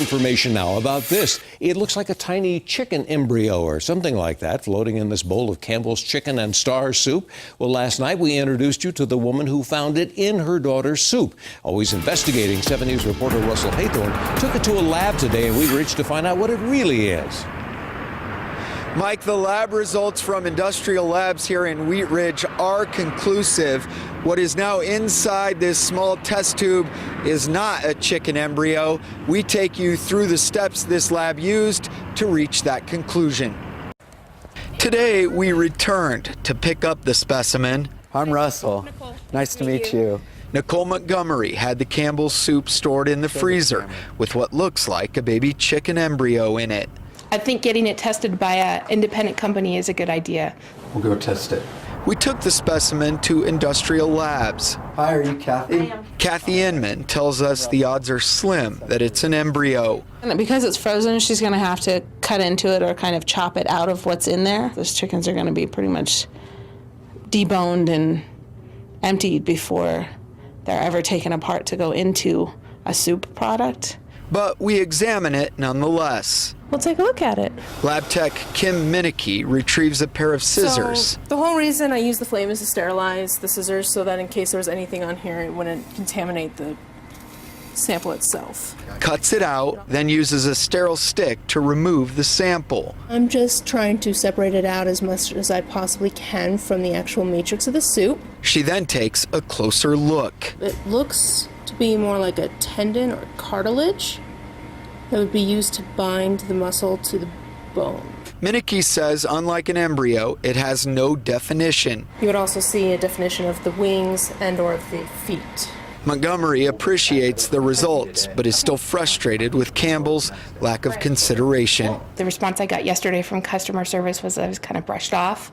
information now about this. It looks like a tiny chicken embryo or something like that floating in this bowl of Campbell's chicken and star soup. Well, last night we introduced you to the woman who found it in her daughter's soup. Always investigating, 7 News reporter Russell Haythorn took it to a lab today, and we reached to find out what it really is. Mike, the lab results from industrial labs here in Wheat Ridge are conclusive. What is now inside this small test tube is not a chicken embryo. We take you through the steps this lab used to reach that conclusion. Today, we returned to pick up the specimen. I'm Russell. Nicole. Nice to meet you. Nicole Montgomery had the Campbell soup stored in the freezer with what looks like a baby chicken embryo in it. I think getting it tested by an independent company is a good idea. We'll go test it. We took the specimen to industrial labs. Hi, are you Kathy? I am. Kathy Inman tells us the odds are slim that it's an embryo. And because it's frozen, she's going to have to cut into it or kind of chop it out of what's in there. Those chickens are going to be pretty much deboned and emptied before they're ever taken apart to go into a soup product. But we examine it nonetheless. We'll take a look at it. Lab tech Kim Minicky retrieves a pair of scissors. So the whole reason I use the flame is to sterilize the scissors so that in case there was anything on here, it wouldn't contaminate the sample itself. Cuts it out, then uses a sterile stick to remove the sample. I'm just trying to separate it out as much as I possibly can from the actual matrix of the soup. She then takes a closer look. It looks to be more like a tendon or cartilage that would be used to bind the muscle to the bone. Minicky says, unlike an embryo, it has no definition. You would also see a definition of the wings and or the feet. Montgomery appreciates the results, but is still frustrated with Campbell's lack of consideration. The response I got yesterday from customer service was I was kind of brushed off.